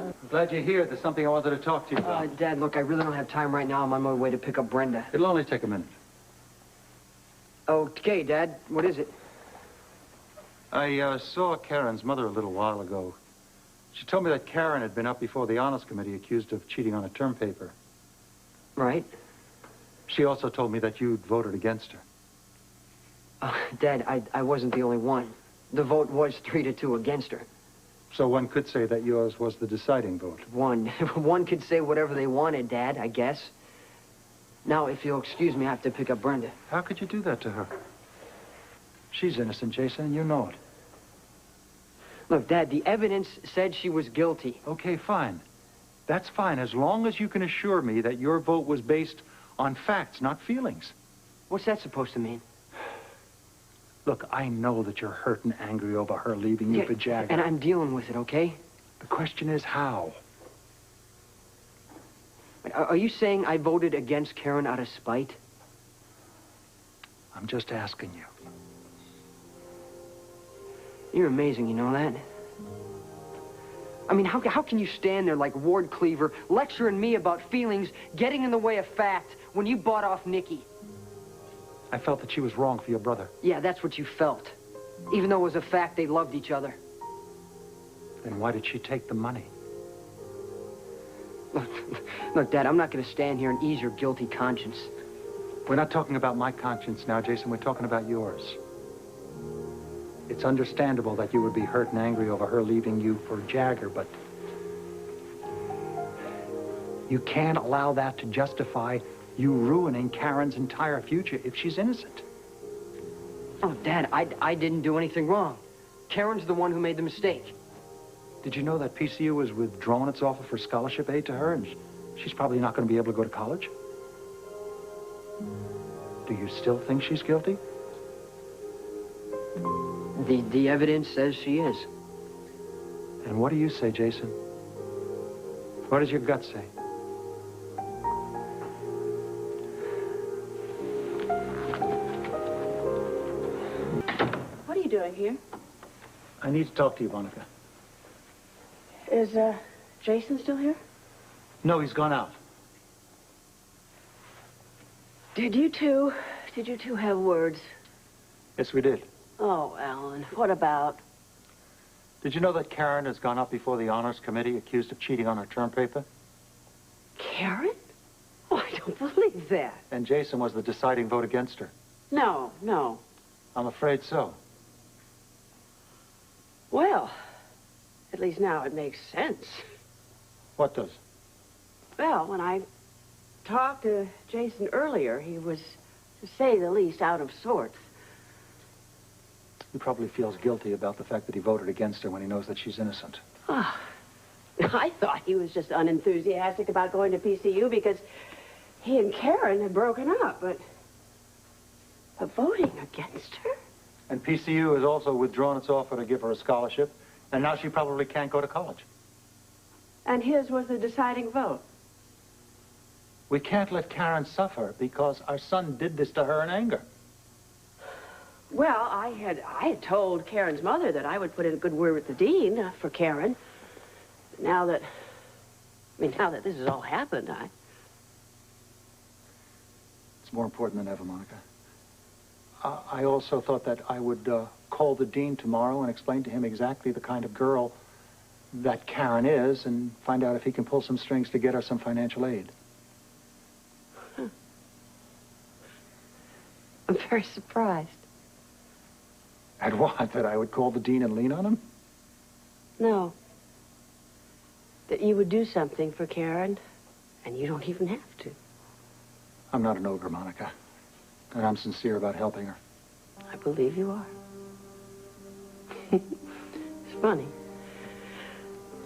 I'm glad you're here. There's something I wanted to talk to you about. Dad, look, I really don't have time right now. I'm on my way to pick up Brenda. It'll only take a minute. Okay, Dad. What is it? I saw Karen's mother a little while ago. She told me that Karen had been up before the Honors Committee accused of cheating on a term paper. Right. She also told me that you'd voted against her. Dad, I wasn't the only one. The vote was 3-2 against her. So one could say that yours was the deciding vote. One could say whatever they wanted, Dad, I guess. Now, if you'll excuse me, I have to pick up Brenda. How could you do that to her? She's innocent, Jason, and you know it. Look, Dad, the evidence said she was guilty. Okay, fine. That's fine, as long as you can assure me that your vote was based on facts, not feelings. What's that supposed to mean? Look, I know that you're hurt and angry over her leaving you for Jagger. And I'm dealing with it, okay? The question is how? Are you saying I voted against Karen out of spite? I'm just asking you. You're amazing, you know that? I mean, how can you stand there like Ward Cleaver, lecturing me about feelings, getting in the way of fact, when you bought off Nikki? I felt that she was wrong for your brother. Yeah, that's what you felt. Even though it was a fact they loved each other. Then why did she take the money? Look, Dad, I'm not going to stand here and ease your guilty conscience. We're not talking about my conscience now, Jason. We're talking about yours. It's understandable that you would be hurt and angry over her leaving you for Jagger, but you can't allow that to justify you ruining Karen's entire future if she's innocent. Oh, Dad, I didn't do anything wrong. Karen's the one who made the mistake. Did you know that PCU has withdrawn its offer for scholarship aid to her, and she's probably not going to be able to go to college? Do you still think she's guilty? The evidence says she is. And what do you say, Jason? What does your gut say? What are you doing here? I need to talk to you, Monica. Is, Jason still here? No, he's gone out. Did you two have words? Yes, we did. Oh, Alan, what about? Did you know that Karen has gone up before the Honors Committee accused of cheating on her term paper? Karen? Oh, I don't believe that. And Jason was the deciding vote against her. No. I'm afraid so. Well, at least now it makes sense. What does? Well, when I talked to Jason earlier, he was, to say the least, out of sorts. He probably feels guilty about the fact that he voted against her when he knows that she's innocent. Oh, I thought he was just unenthusiastic about going to PCU because he and Karen had broken up, but voting against her? And PCU has also withdrawn its offer to give her a scholarship, and now she probably can't go to college. And his was the deciding vote. We can't let Karen suffer because our son did this to her in anger. Well, I had told Karen's mother that I would put in a good word with the dean for Karen. Now that this has all happened, It's more important than ever, Monica. I also thought that I would call the dean tomorrow and explain to him exactly the kind of girl that Karen is and find out if he can pull some strings to get her some financial aid. I'm very surprised. At what? That I would call the dean and lean on him? No. That you would do something for Karen, and you don't even have to. I'm not an ogre, Monica. And I'm sincere about helping her. I believe you are. It's funny.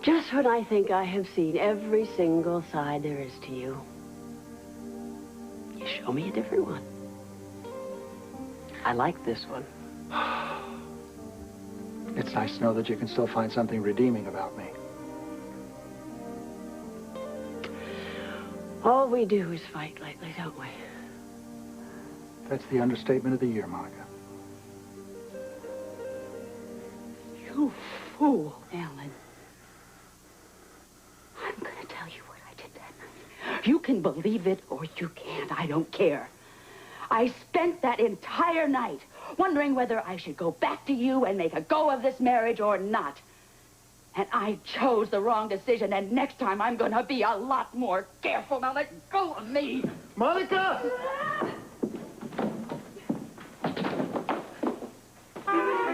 Just when I think I have seen every single side there is to you, you show me a different one. I like this one. It's nice to know that you can still find something redeeming about me. All we do is fight lately, don't we? That's the understatement of the year, Monica. You fool, Alan. You can believe it or you can't. I don't care. I spent that entire night wondering whether I should go back to you and make a go of this marriage or not. And I chose the wrong decision, and next time I'm going to be a lot more careful. Now let go of me. Monica!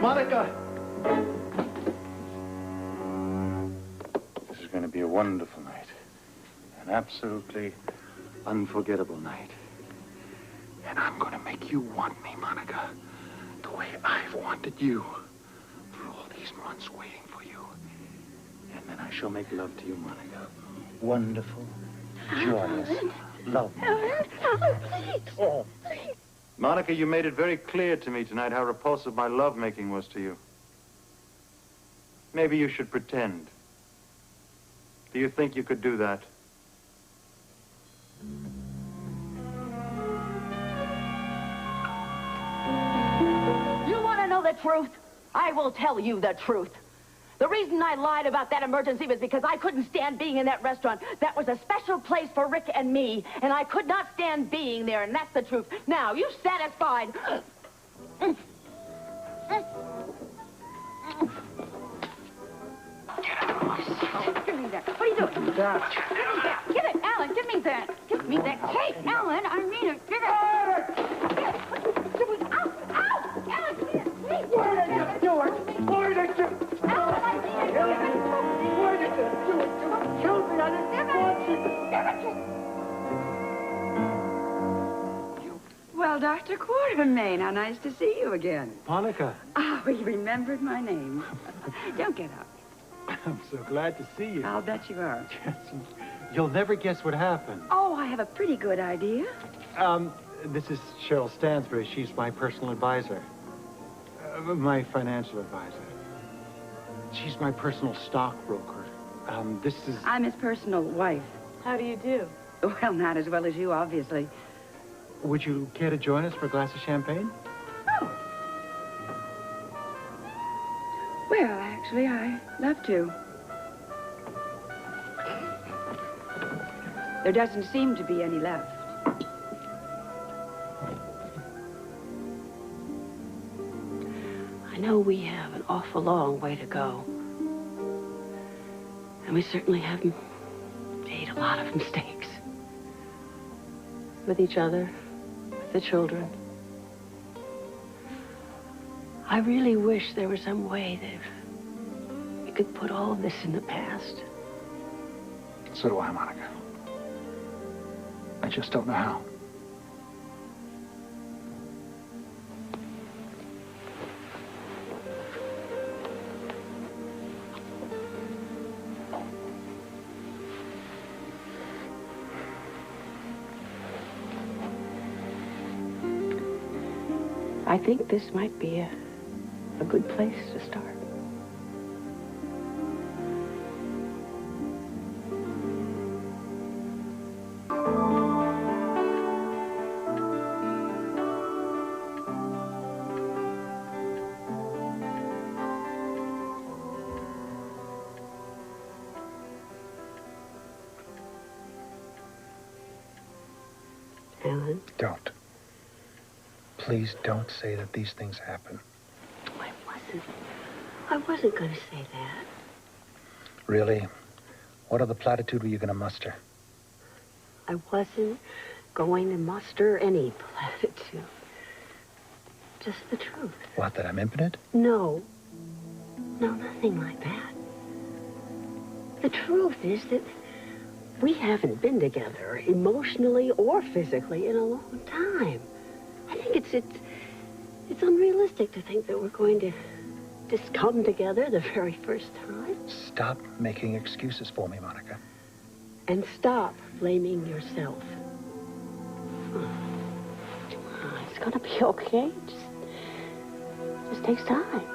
Monica! This is going to be a wonderful night. An absolutely unforgettable night. And I'm going to make you want me, Monica, the way I've wanted you for all these months waiting for you. And then I shall make love to you, Monica. Wonderful, joyous, lovely. Oh. Monica, you made it very clear to me tonight how repulsive my lovemaking was to you. Maybe you should pretend. Do you think you could do that? You want to know the truth? I will tell you the truth. The reason I lied about that emergency was because I couldn't stand being in that restaurant. That was a special place for Rick and me, and I could not stand being there, and that's the truth. Now, you satisfied? Get out of my sight. Give me that. What are you doing? Give me that. Give it, Alan. Give me that. Give me that. Hey, Alan, I mean it. Give it. What are you doing? Ow! Ow! Alan, give me it. Why did you do it? Why did you? Alan, I mean it. Why did you do it? You killed me. I didn't want you. Give it. Well, Dr. Quartermain, how nice to see you again. Monica. Oh, he remembered my name. Don't get up. I'm so glad to see you. I'll bet you are. You'll never guess what happened. Oh, I have a pretty good idea. This is Cheryl Stansbury. She's my personal advisor. My financial advisor. She's my personal stockbroker. This is... I'm his personal wife. How do you do? Well, not as well as you, obviously. Would you care to join us for a glass of champagne? Oh. Well, actually, I'd love to. There doesn't seem to be any left. I know we have an awful long way to go. And we certainly have made a lot of mistakes. With each other, with the children. I really wish there was some way that we could put all of this in the past. So do I, Monica. I just don't know how. I think this might be a good place to start. Alan? Don't. Please don't say that these things happen. I wasn't going to say that. Really? What other platitude were you going to muster? I wasn't going to muster any platitude. Just the truth. What, that I'm impotent? No. No, nothing like that. The truth is that we haven't been together emotionally or physically in a long time. I think it's unrealistic to think that we're going to just come together the very first time. Stop making excuses for me, Monica. And stop blaming yourself. It's gonna be okay. Just takes time.